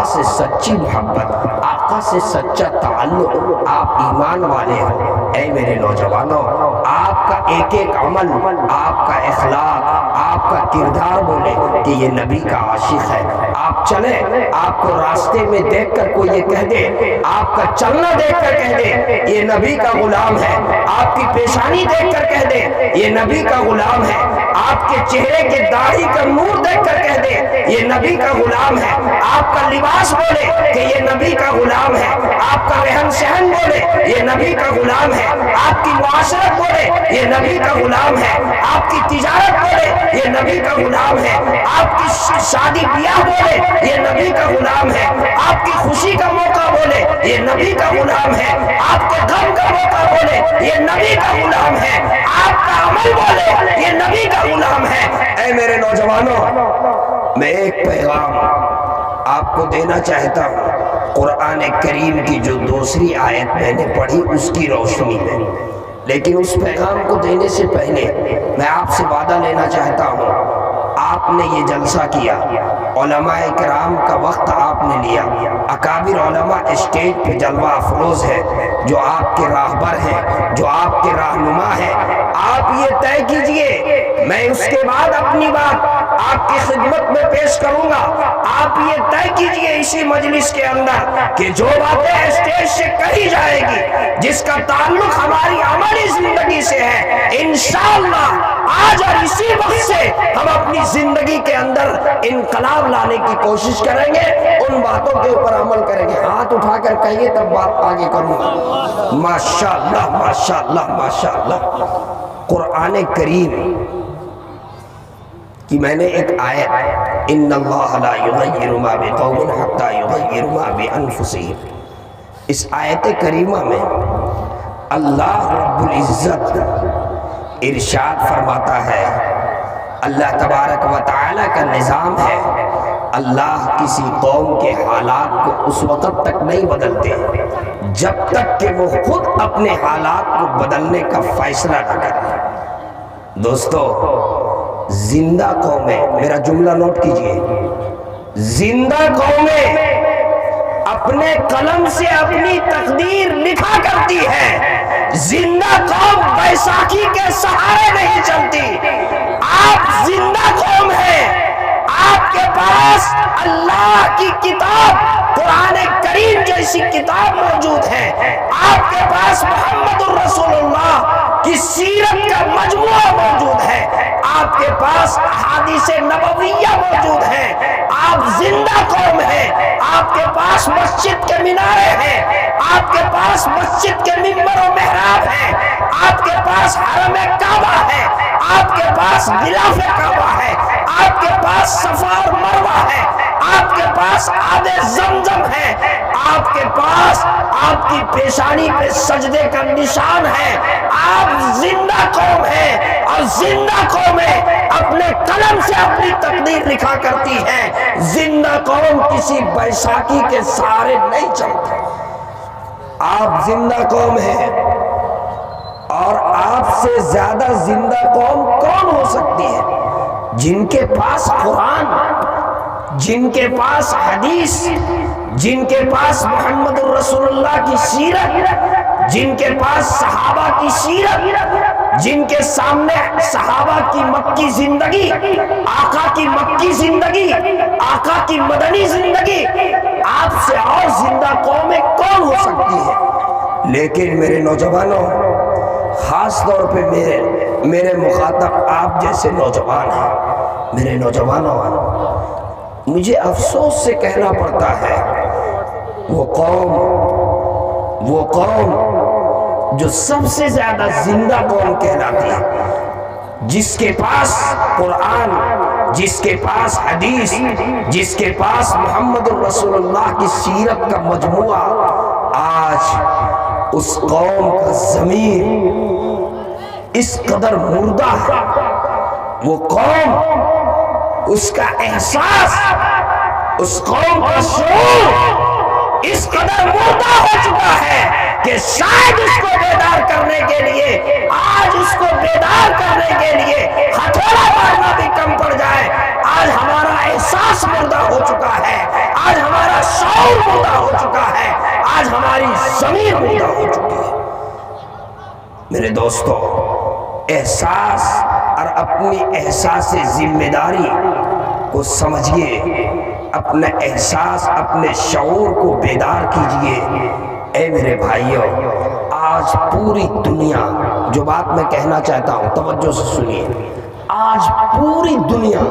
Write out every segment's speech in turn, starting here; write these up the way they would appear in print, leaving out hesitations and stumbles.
سے سچی محبت، آقا سے سچا تعلق، آپ ایمان والے ہو۔ اے میرے نوجوانوں، آپ کا ایک ایک عمل، آپ کا اخلاق، آپ کا کردار بولے کہ یہ نبی کا عاشق ہے۔ آپ چلیں، آپ کو راستے میں دیکھ کر کوئی یہ کہہ دے، آپ کا چلنا دیکھ کر کہہ دے یہ نبی کا غلام ہے، آپ کی پیشانی دیکھ کر کہہ دے یہ نبی کا غلام ہے، آپ کے چہرے کے داڑھی کا نور دیکھ کر کہہ دے یہ نبی کا غلام ہے، آپ کا لباس بولے کہ یہ نبی کا غلام ہے، آپ کا رہن سہن بولے یہ نبی کا غلام ہے، آپ کی معاشرت بولے یہ نبی کا غلام ہے، آپ کی تجارت بولے یہ نبی کا غلام ہے، آپ کی شادی بیاہ بولے یہ نبی کا غلام ہے، آپ کی خوشی کا موقع بولے یہ نبی کا غلام ہے، آپ کے غم کا موقع بولے یہ نبی کا غلام ہے، آپ کا عمل بولے یہ نبی کا غلام ہے۔ اے میرے نوجوانوں، میں ایک پیغام آپ کو دینا چاہتا ہوں، قرآن کریم کی جو دوسری آیت میں نے پڑھی اس کی روشنی میں، لیکن اس پیغام کو دینے سے پہلے میں آپ سے وعدہ لینا چاہتا ہوں۔ آپ نے یہ جلسہ کیا، علماء کرام کا وقت آپ نے لیا، اکابر علماء اسٹیج پہ جلوہ افروز ہے، جو آپ کے راہبر ہیں، جو آپ کے رہنما ہیں۔ آپ یہ طے کیجئے، میں اس کے بعد اپنی بات آپ کی خدمت میں پیش کروں گا، آپ یہ طے کیجئے اسی مجلس کے اندر کہ جو باتیں اسٹیج سے کہی جائے گی، جس کا تعلق ہماری عملی زندگی سے ہے، انشاءاللہ آج اور اسی وقت سے ہم اپنی زندگی کے اندر انقلاب لانے کی کوشش کریں گے، ان باتوں کے اوپر عمل کریں گے۔ ہاتھ اٹھا کر کہیے تب بات آگے کروں گا۔ ماشاءاللہ ماشاءاللہ ماشاءاللہ۔ قرآن کریم کہ میں نے ایک آیت ان اللہ لا یغیر ما بقوم حتی یغیروا ما بانفسہم، اس آیت کریمہ میں اللہ رب العزت ارشاد فرماتا ہے، اللہ تبارک و تعالی کا نظام ہے، اللہ کسی قوم کے حالات کو اس وقت تک نہیں بدلتے جب تک کہ وہ خود اپنے حالات کو بدلنے کا فیصلہ نہ کرے۔ دوستو، زندہ قومیں، میرا جملہ نوٹ کیجئے، زندہ قومیں اپنے قلم سے اپنی تقدیر لکھا کرتی ہے، زندہ قوم بیساکھی کے سہارے نہیں چلتی۔ آپ زندہ قوم ہیں، آپ کے پاس اللہ کی کتاب قرآن کریم جیسی کتاب موجود ہے، آپ کے پاس محمد الرسول اللہ کی سیرت کا مجموعہ موجود ہے، آپ کے پاس احادیث نبویہ موجود ہیں، آپ زندہ قوم ہیں، آپ کے پاس مسجد کے مینارے ہیں، آپ کے پاس مسجد کے منبر و محراب ہیں، آپ کے پاس حرم کعبہ ہے، آپ کے پاس غلاف کعبہ ہے، آپ کے پاس صفا اور مروہ ہے، آپ کے پاس آب زمزم ہے، آپ کے پاس آپ کی پیشانی پہ سجدے کا نشان ہے۔ آپ زندہ قوم ہیں، اور زندہ قومیں اپنے قلم سے اپنی تقدیر لکھا کرتی ہیں۔ زندہ قوم کسی بیساکھی کے سہارے نہیں چلتے۔ آپ زندہ قوم ہیں، اور آپ سے زیادہ زندہ قوم کون ہو سکتی ہے؟ جن کے پاس قرآن، جن کے پاس حدیث، جن کے پاس محمد الرسول اللہ کی سیرت، جن کے پاس صحابہ کی سیرت، جن کے سامنے صحابہ کی مکی زندگی، آقا کی مکی زندگی، آقا کی مدنی زندگی، آپ سے اور زندہ قومیں کون ہو سکتی ہے؟ لیکن میرے نوجوانوں، خاص طور پہ میرے مخاطب آپ جیسے نوجوان ہیں، میرے نوجوانوں، مجھے افسوس سے کہنا پڑتا ہے، وہ قوم جو سب سے زیادہ زندہ قوم کہلاتی ہے، جس کے پاس قرآن، جس کے پاس حدیث، جس کے پاس محمد الرسول اللہ کی سیرت کا مجموعہ، آج اس قوم کا ضمیر اس قدر مردہ ہے، وہ قوم، اس کا احساس، اس قوم کا شعور اس قدر مردہ ہو چکا ہے کہ شاید اس کو بیدار کرنے کے لیے، آج اس کو بیدار کرنے کے لیے ہتھوڑا مارنا بھی کم پڑ جائے۔ آج ہمارا احساس مردہ ہو چکا ہے، آج ہمارا شعور مردہ ہو چکا ہے، آج ہماری ضمیر مردہ ہو چکی ہے۔ میرے دوستو، احساس اور اپنی احساس ذمہ داری کو سمجھیے، اپنا احساس اپنے شعور کو بیدار کیجئے۔ اے میرے بھائیوں، آج پوری دنیا، جو بات میں کہنا چاہتا ہوں توجہ سے سنیے، آج پوری دنیا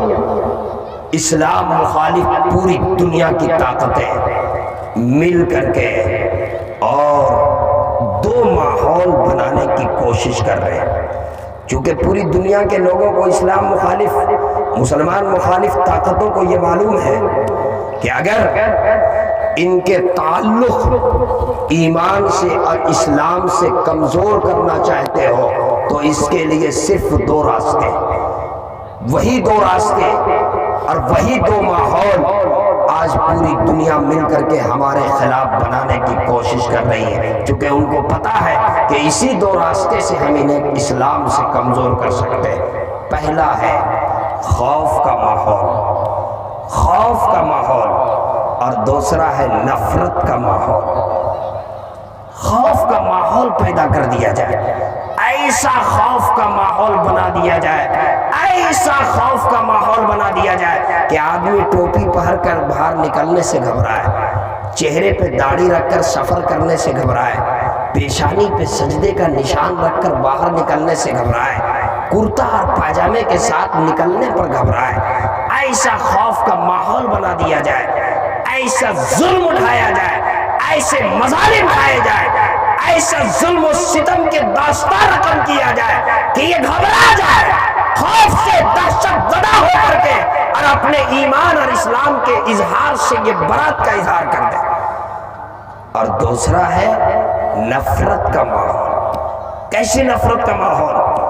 اسلام مخالف پوری دنیا کی طاقتیں مل کر کے اور دو ماحول بنانے کی کوشش کر رہے ہیں۔ چونکہ پوری دنیا کے لوگوں کو اسلام مخالف، مسلمان مخالف طاقتوں کو یہ معلوم ہے کہ اگر ان کے تعلق ایمان سے اور اسلام سے کمزور کرنا چاہتے ہو تو اس کے لیے صرف دو راستے، وہی دو راستے اور وہی دو ماحول آج پوری دنیا مل کر کے ہمارے خلاف بنانے کی کوشش کر رہی ہے، چونکہ ان کو پتا ہے کہ اسی دو راستے سے ہم انہیں اسلام سے کمزور کر سکتے ہیں۔ پہلا ہے خوف کا ماحول، خوف کا ماحول، اور دوسرا ہے نفرت کا ماحول۔ خوف کا ماحول پیدا کر دیا جائے، ایسا خوف کا ماحول بنا دیا جائے، ایسا خوف کا ماحول بنا دیا جائے کہ آدمی ٹوپی پہن کر باہر نکلنے سے گھبرائے، چہرے پہ داڑھی رکھ کر سفر کرنے سے گھبرائے، پیشانی پہ سجدے کا نشان رکھ کر باہر نکلنے سے گھبرائے، کرتا اور پاجامے کے ساتھ نکلنے پر گھبرائے۔ ایسا خوف کا ماحول بنا دیا جائے، ایسا ظلم اٹھایا جائے، ایسے مظالم اٹھائے جائے، ایسا ظلم و ستم کے داستان رقم کیا جائے کہ یہ گھبرا جائے، خوف سے دہشت زدہ ہو کر کے، اور اپنے ایمان اور اسلام کے اظہار سے یہ برات کا اظہار کر دے۔ اور دوسرا ہے نفرت کا ماحول۔ کیسی نفرت کا ماحول؟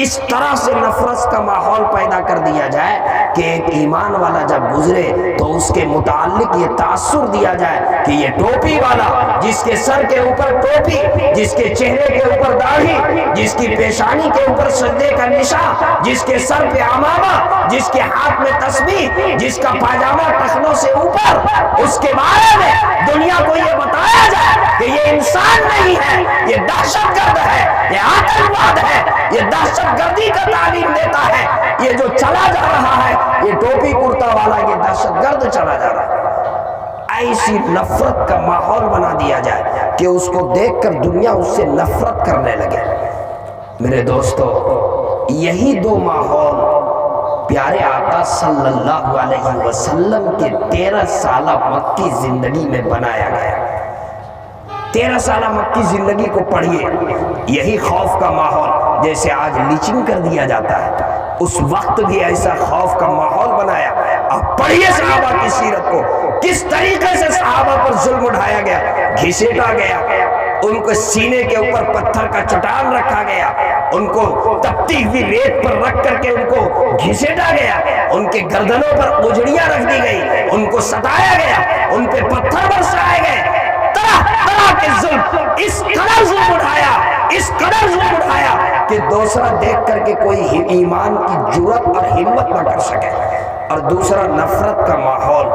اس طرح سے نفرت کا ماحول پیدا کر دیا جائے کہ ایک ایمان والا جب گزرے تو اس کے متعلق یہ تاثر دیا جائے کہ یہ ٹوپی والا، جس کے سر کے اوپر ٹوپی، جس کے چہرے کے اوپر داڑھی، جس کی پیشانی کے اوپر سجدے کا نشان، جس کے سر پہ عمامہ، جس کے ہاتھ میں تسبیح، جس کا پاجامہ ٹخنوں سے اوپر، اس کے بارے میں دنیا کو یہ بتایا جائے کہ یہ انسان نہیں ہے، یہ دہشت گرد ہے، یہ آتنکواد ہے، یہ دہشت گردی کا تعلیم دیتا ہے، یہ جو چلا جا رہا ہے، یہ ٹوپی کرتا والا یہ دہشت گرد چلا جا رہا ہے۔ ایسی نفرت کا ماحول بنا دیا جائے کہ اس کو دیکھ کر دنیا اس سے نفرت کرنے لگے۔ میرے دوستو، یہی دو ماحول پیارے آقا صلی اللہ علیہ وسلم کے 13 سالہ مکی زندگی میں بنایا گیا۔ 13 سالہ مکی زندگی کو پڑھیے، یہی خوف کا ماحول، جیسے آج لیچنگ کر دیا جاتا ہے، اس وقت بھی ایسا خوف کا ماحول بنایا۔ اب پڑھیے صحابہ کی سیرت کو، کس طریقے سے صحابہ پر ظلم اٹھایا گیا، گھسیٹا گیا، ان کو سینے کے اوپر پتھر کا چٹان رکھا گیا، ان کو تپتی ہوئی ریت پر رکھ کر کے ان کو گھسیٹا گیا، ان کے گردنوں پر اجڑیاں رکھ دی گئی، ان کو ستایا گیا، ان پہ پتھر برسائے گئے، طرح طرح کے ظلم، اس قدر ظلم اٹھایا، اس قدر ظلم اٹھایا کہ دوسرا دیکھ کر کے کوئی ایمان کی جرأت اور ہمت نہ کر سکے۔ اور دوسرا نفرت کا ماحول،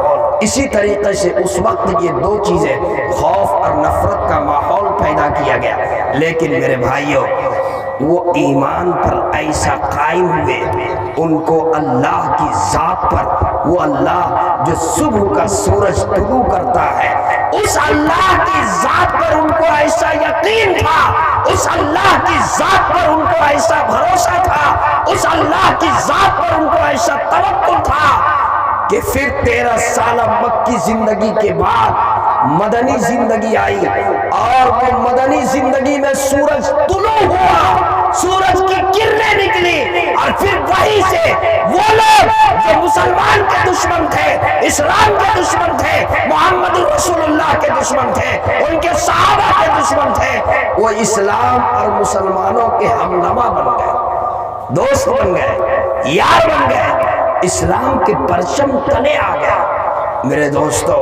اسی طریقے سے اس وقت یہ دو چیزیں، خوف اور نفرت کا ماحول پیدا کیا گیا۔ لیکن میرے بھائیوں، وہ ایمان پر ایسا قائم ہوئے، ان کو اللہ کی ذات پر، وہ اللہ جو صبح کا سورج طلوع کرتا ہے، اس اللہ کی ذات پر ان کو ایسا یقین تھا، اس اللہ کی ذات پر ان کو ایسا بھروسہ تھا، اس اللہ کی ذات پر ان کو ایسا توکل تھا کہ پھر 13 سالہ مکی زندگی کے بعد مدنی زندگی آئی، اور وہ مدنی زندگی میں سورج طلوع ہوا، سورج کی کرنیں نکلی، اور پھر وہیں سے وہ لوگ جو مسلمان کے دشمن تھے، اسلام کے دشمن تھے، محمد رسول اللہ کے دشمن تھے، ان کے صحابہ کے دشمن تھے، وہ اسلام اور مسلمانوں کے ہمنوا بن گئے، دوست بن گئے، یار بن گئے، اسلام کے پرچم تلے آ گئے۔ میرے دوستو،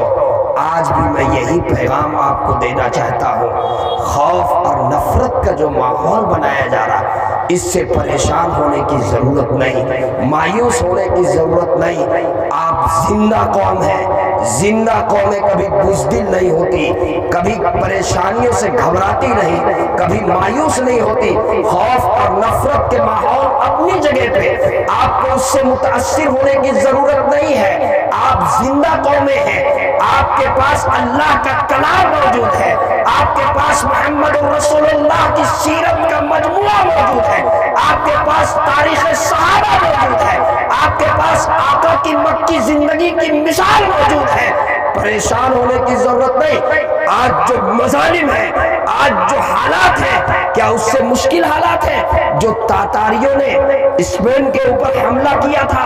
آج بھی میں یہی پیغام آپ کو دینا چاہتا ہوں، خوف اور نفرت کا جو ماحول بنایا جا رہا ہے، اس سے پریشان ہونے کی ضرورت نہیں، مایوس ہونے کی ضرورت نہیں۔ آپ زندہ قوم ہیں، زندہ قومیں کبھی بزدل نہیں ہوتی، کبھی پریشانیوں سے گھبراتی نہیں، کبھی مایوس نہیں ہوتی۔ خوف اور نفرت کے ماحول اپنی جگہ پہ، آپ کو اس سے متاثر ہونے کی ضرورت نہیں ہے۔ آپ زندہ قومیں ہیں، آپ کے پاس اللہ کا کلام موجود ہے، آپ کے پاس محمد رسول اللہ کی سیرت کا مجموعہ موجود ہے، آپ کے پاس تاریخ صحابہ موجود ہے، آپ کے پاس آقا کی مکی زندگی کی مثال موجود ہے۔ پریشان ہونے کی ضرورت نہیں۔ آج جو مظالم ہیں، آج جو حالات ہیں، کیا اس سے مشکل حالات ہیں؟ جو تاتاریوں نے اسپین کے اوپر حملہ کیا تھا،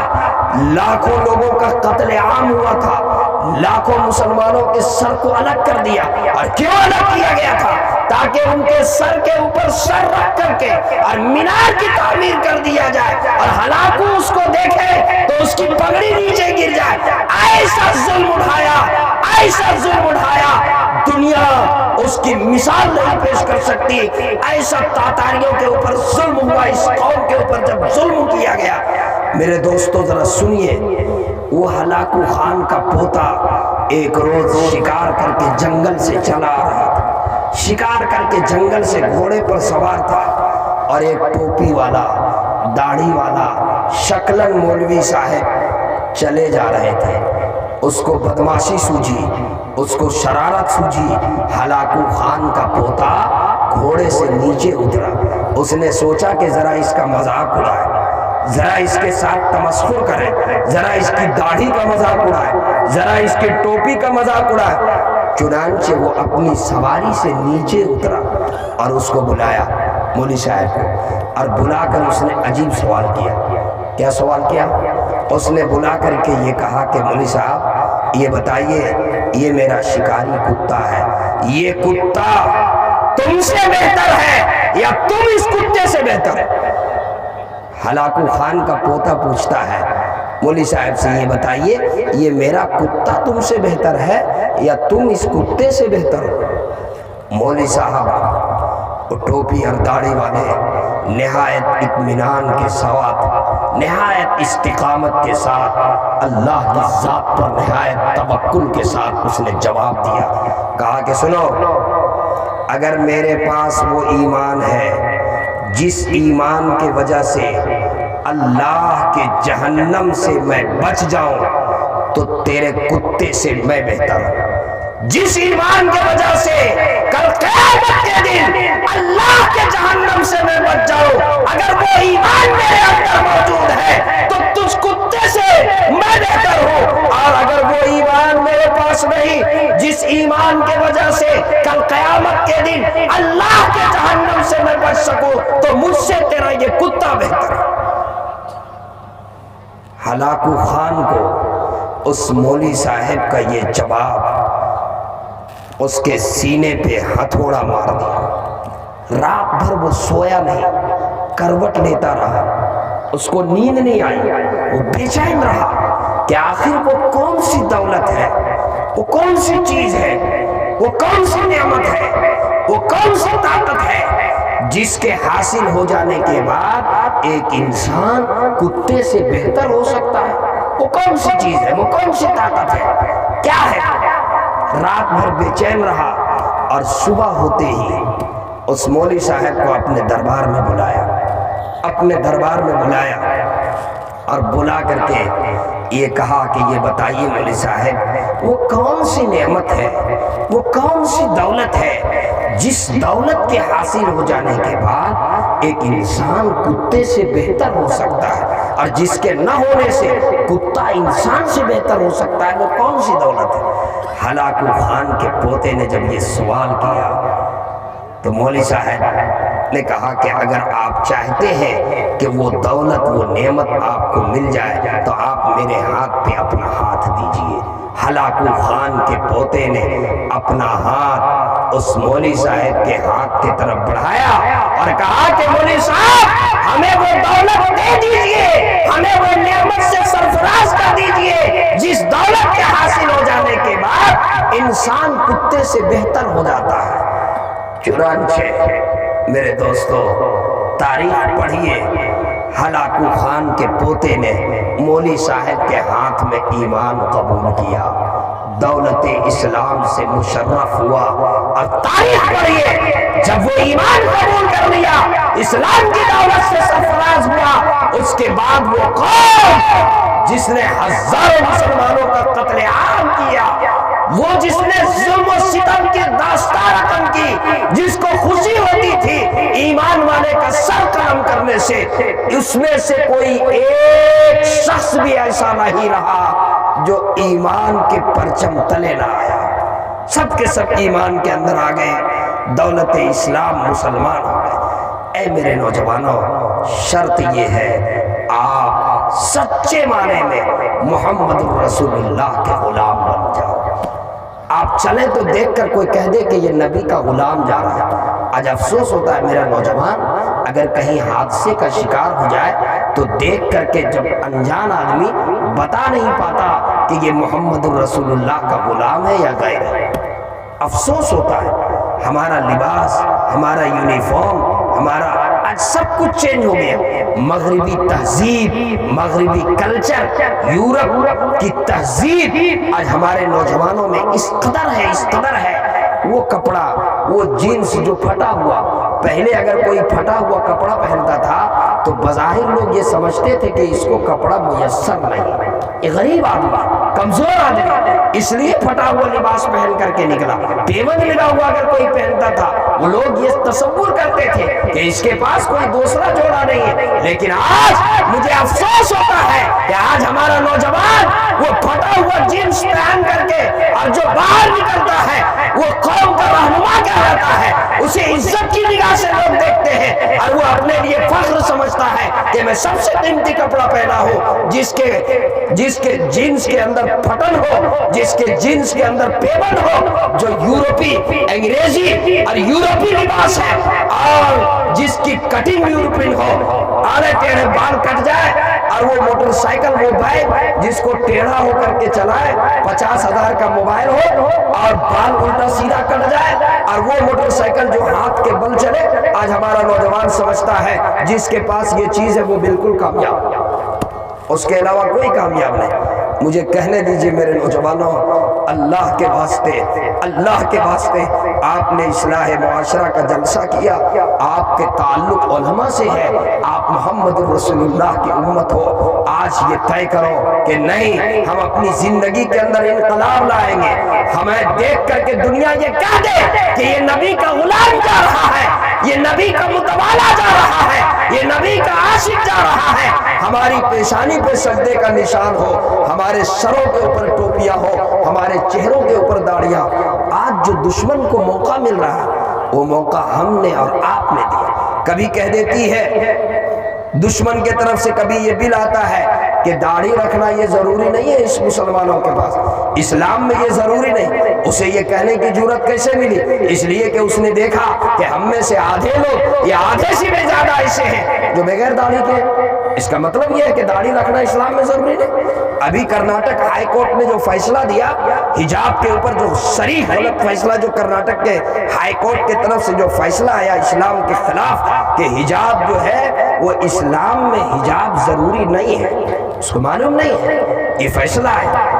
لاکھوں لوگوں کا قتل عام ہوا تھا، لاکھوں مسلمانوں کے سر کو الگ کر دیا۔ اور کیوں الگ کیا گیا تھا؟ تاکہ ان کے سر کے اوپر سر رکھ کر کے اور مینار کی تعمیر کر دیا جائے، اور ہلاکو اس کو دیکھے تو اس کی پگڑی نیچے گر جائے۔ ایسا ظلم اٹھایا، ایسا ظلم اٹھایا، دنیا اس کی مثال نہیں پیش کر سکتی۔ ایسا تاتاریوں کے اوپر ظلم ہوا، اس قوم کے اوپر جب ظلم کیا گیا۔ میرے دوستو ذرا سنیے، وہ ہلاکو خان کا پوتا ایک روز شکار کر کے جنگل سے چلا آ رہا تھا، شکار کر کے جنگل سے گھوڑے پر سوار تھا، اور ایک ٹوپی والا، داڑھی والا، شکلن مولوی صاحب چلے جا رہے تھے۔ اس کو بدماشی سوجھی، اس کو شرارت سوجھی۔ ہلاکو خان کا پوتا گھوڑے سے نیچے اترا، اس نے سوچا کہ ذرا اس کا مذاق اڑائے، ذرا اس کے ساتھ تمسخر کرے، ذرا اس کی داڑھی کا مذاق اڑائے، ذرا اس کی ٹوپی کا مذاق اڑائے۔ چنانچہ وہ اپنی سواری سے نیچے اترا اور اس کو بلایا، مولوی صاحب کو، اور بلا کر اس نے عجیب سوال کیا۔ کیا سوال کیا؟ اس نے بلا کر کے یہ کہا کہ مولوی صاحب یہ بتائیے، یہ میرا شکاری کتا ہے، یہ کتا تم سے بہتر ہے یا تم اس کتے سے بہتر ہے؟ ہلاکو خان کا پوتا پوچھتا ہے مولوی صاحب سے، یہ بتائیے یہ میرا کتا تم سے بہتر ہے یا تم اس کتے سے بہتر ہو؟ مولوی صاحب وہ ٹوپی اور داڑھی والے نہایت اطمینان کے ساتھ، نہایت استقامت کے ساتھ، اللہ کی ذات پر نہایت توکل کے ساتھ اس نے جواب دیا، کہا کہ سنو، اگر میرے پاس وہ ایمان ہے جس ایمان کے وجہ سے اللہ کے جہنم سے میں بچ جاؤں، تو تیرے کتے سے میں بہتر ہوں۔ جس ایمان کے وجہ سے کل قیامت کے دن اللہ کے جہنم سے میں بچ جاؤں، اگر وہ ایمان میرے اندر موجود ہے تو تجھ کتے سے میں بہتر ہوں۔ اور اگر وہ ایمان میرے پاس نہیں، جس ایمان کے وجہ سے کل قیامت کے دن اللہ کے جہنم سے میں بچ سکوں، تو مجھ سے تیرا یہ کتا بہتر ہے۔ ہلاکو خان کو اس مولوی صاحب کا یہ جواب اس کے سینے پہ ہتھوڑا مار دیا۔ رات بھر وہ سویا نہیں، کروٹ لیتا رہا، اس کو نیند نہیں آئی، وہ بے چین رہا کہ آخر وہ کون سی دولت ہے، وہ کون سی چیز ہے، وہ کون سی نعمت ہے، وہ کون سی طاقت ہے جس کے حاصل ہو جانے کے بعد ایک انسان کتے سے بہتر ہو سکتا ہے۔ وہ کون سی چیز ہے، وہ کون سی طاقت ہے، کیا ہے؟ رات بھر بے چین رہا، اور صبح ہوتے ہی اس مولوی صاحب کو اپنے دربار میں بلایا، اپنے دربار میں بلایا، اور بلا کر کے یہ کہا کہ یہ بتائیے مولوی صاحب، وہ کون سی نعمت ہے، وہ کون سی دولت ہے جس دولت کے حاصل ہو جانے کے بعد ایک انسان کتے سے بہتر ہو سکتا ہے، اور جس کے نہ ہونے سے کتا انسان سے بہتر ہو سکتا ہے، وہ کون سی دولت ہے؟ ہلاکو خان کے پوتے نے جب یہ سوال کیا تو مولوی صاحب نے کہا کہ اگر آپ چاہتے ہیں کہ وہ دولت، وہ نعمت آپ کو مل جائے تو آپ میرے ہاتھ پہ اپنا ہاتھ دیجئے۔ ہلاکو خان کے پوتے نے اپنا ہاتھ اس مولوی صاحب کے ہاتھ کی طرف بڑھایا اور کہا کہ مولوی صاحب ہمیں وہ دولت دے دیجئے، ہمیں وہ نعمت سے سرفراز کر دیجئے جس دولت کے حاصل ہو جانے کے بعد انسان کتے سے بہتر ہو جاتا ہے۔ چنانچہ میرے دوستو تاریخ پڑھیے، ہلاکو خان کے پوتے نے مولی صاحب کے ہاتھ میں ایمان قبول کیا، دولت اسلام سے مشرف ہوا، اور تاریخ پڑھیے جب وہ ایمان قبول کر لیا، اسلام کی دولت سے سرفراز ہوا، اس کے بعد وہ قوم جس نے ہزاروں مسلمانوں کا قتل عام کیا، وہ جس نے ظلم و ستم کی داستان رقم کی، جس کو خوشی ہوتی تھی ایمان والے کا سر قلم کرنے سے، اس میں سے کوئی ایک شخص بھی ایسا نہیں رہا جو ایمان کے پرچم تلے نہ آیا، سب کے سب ایمان کے اندر آ گئے، دولت اسلام مسلمان ہو گئے۔ اے میرے نوجوانوں، شرط یہ ہے آپ سچے معنی میں محمد رسول اللہ کے غلام بن جاؤ۔ آپ چلیں تو دیکھ کر کوئی کہہ دے کہ یہ نبی کا غلام جا رہا ہے۔ آج افسوس ہوتا ہے میرا نوجوان اگر کہیں حادثے کا شکار ہو جائے تو دیکھ کر کے جب انجان آدمی بتا نہیں پاتا کہ یہ محمد رسول اللہ کا غلام ہے یا غیر ہے۔ افسوس ہوتا ہے، ہمارا لباس، ہمارا یونیفارم، ہمارا آج سب کچھ چینج ہو گیا۔ مغربی تہذیب، مغربی کلچر، یورپ کی تہذیب آج ہمارے نوجوانوں میں اس قدر ہے، وہ کپڑا، وہ جینس جو پھٹا ہوا، پہلے اگر کوئی پھٹا ہوا کپڑا پہنتا تھا تو بظاہر لوگ یہ سمجھتے تھے کہ اس کو کپڑا میسر نہیں، یہ غریب آدمی، کمزور آدمی، اس لیے پھٹا ہوا لباس پہن کر کے نکلا۔ پیون ملا ہوا اگر کوئی پہنتا تھا وہ لوگ یہ تصور کرتے تھے کہ اس کے پاس کوئی دوسرا جوڑا نہیں ہے۔ لیکن آج مجھے افسوس ہوتا ہے کہ آج ہمارا نوجوان وہ پھٹا ہوا جینس پہن کر کے اور جو باہر نکلتا ہے وہ قوم کا رہنما کہلاتا ہے، اسے عزت کی نگاہ سے لوگ دیکھتے ہیں اور وہ اپنے لیے فخر سمجھتا ہے کہ میں سب سے قیمتی کپڑا پہنا ہوں، جس کے جینس کے اندر پھٹن ہو، جس کے جینس کے اندر پیون ہو، جو یورپی، انگریزی اور یورپی لباس ہے، اور جس کی کٹنگ یورپین ہو، آڑے ٹیڑھے بال کٹ جائے، اور وہ موٹر سائیکل، وہ بائک جس کو ٹیڑھا ہو کر کے چلائے، 50,000 کا موبائل ہو اور بال الٹا سیدھا کٹ جائے، اور وہ موٹر سائیکل جو ہاتھ کے بل چلے۔ آج ہمارا نوجوان سمجھتا ہے جس کے پاس یہ چیز ہے وہ بالکل کامیاب، اس کے علاوہ کوئی کامیاب نہیں۔ مجھے کہنے دیجئے میرے نوجوانوں، اللہ کے واسطے آپ نے اصلاح معاشرہ کا جلسہ کیا، آپ کے تعلق علماء سے ہے، آپ محمد رسول اللہ کی امت ہو، آج یہ طے کرو کہ نہیں، ہم اپنی زندگی کے اندر انقلاب لائیں گے، ہمیں دیکھ کر کے دنیا یہ کہہ دے کہ یہ نبی کا غلام جا رہا ہے، یہ نبی کا متوالا جا رہا ہے، یہ نبی کا عاشق جا رہا ہے، ہماری پیشانی پہ سجدے کا نشان ہو، ہمارے سروں کے اوپر ٹوپیاں ہو، ہمارے چہروں کے اوپر داڑیاں۔ آج جو دشمن کو موقع مل رہا ہے وہ موقع ہم نے اور آپ نے دیا۔ کبھی کہہ دیتی ہے دشمن کے طرف سے، کبھی یہ بل آتا ہے کہ داڑھی رکھنا یہ ضروری نہیں ہے اس مسلمانوں کے پاس، اسلام میں یہ ضروری نہیں۔ اسے یہ کہنے کی جرت کیسے ملی؟ اس لیے کہ اس نے دیکھا کہ ہم میں سے آدھے لوگ یا آدھے سے بھی زیادہ ایسے ہیں جو بغیر داڑھی کے۔ اس کا مطلب یہ ہے کہ داڑھی رکھنا اسلام میں ضروری نہیں۔ ابھی کرناٹک ہائی کورٹ نے جو فیصلہ دیا حجاب کے اوپر، جو صریح غلط فیصلہ جو کرناٹک کے ہائی کورٹ کی طرف سے جو فیصلہ آیا اسلام کے خلاف کہ حجاب جو ہے وہ اسلام میں حجاب ضروری نہیں ہے، اس کو معلوم نہیں ہے، یہ فیصلہ ہے۔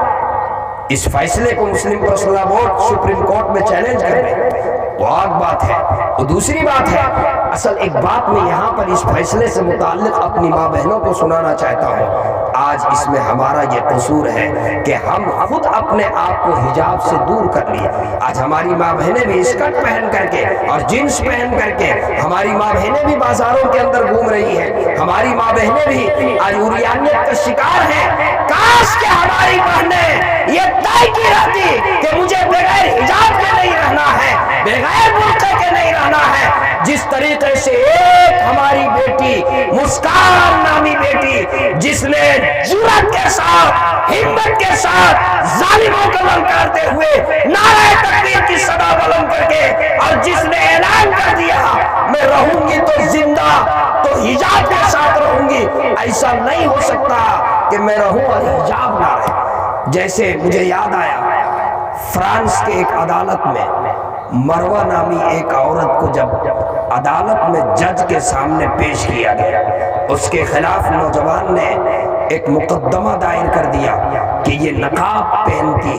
اس فیصلے کو مسلم پرسنل بورڈ سپریم کورٹ میں چیلنج کر رہے ہیں، وہ ایک بات ہے۔ وہ دوسری بات ہے، اصل ایک بات میں یہاں پر اس فیصلے سے متعلق اپنی ماں بہنوں کو سنانا چاہتا ہوں۔ آج اس میں ہمارا یہ قصور ہے کہ ہم خود اپنے آپ کو حجاب سے دور کر لیے۔ آج ہماری ماں بہنیں بھی اسکرٹ پہن کر کے اور جینس پہن کر کے، ہماری ماں بہنیں بھی بازاروں کے اندر گھوم رہی ہیں، ہماری ماں بہنیں بھی آج عریانیت کا شکار ہیں۔ کاش کہ ہماری بہنیں یہ طے کی رہتی کہ مجھے بغیر حجاب کے نہیں رہنا ہے، بغیر برقعے کے نہیں رہنا ہے۔ جس طریقے سے ایک ہماری بیٹی مسکان نامی بیٹی، جس نے جرأت کے ساتھ، ہمت کے ساتھ ظالموں کو للکارتے ہوئے نعرہ تکبیر کی صدا بلند کر کے، اور جس نے اعلان کر دیا میں رہوں گی تو زندہ تو حجاب کے ساتھ رہوں گی، ایسا نہیں ہو سکتا کہ میں رہوں اور حجاب نہ رہے۔ جیسے مجھے یاد آیا فرانس کے ایک عدالت میں مروہ نامی ایک عورت کو جب عدالت میں جج کے سامنے پیش کیا گیا، اس کے خلاف نوجوان نے ایک مقدمہ دائر کر دیا کہ یہ نقاب پہنتی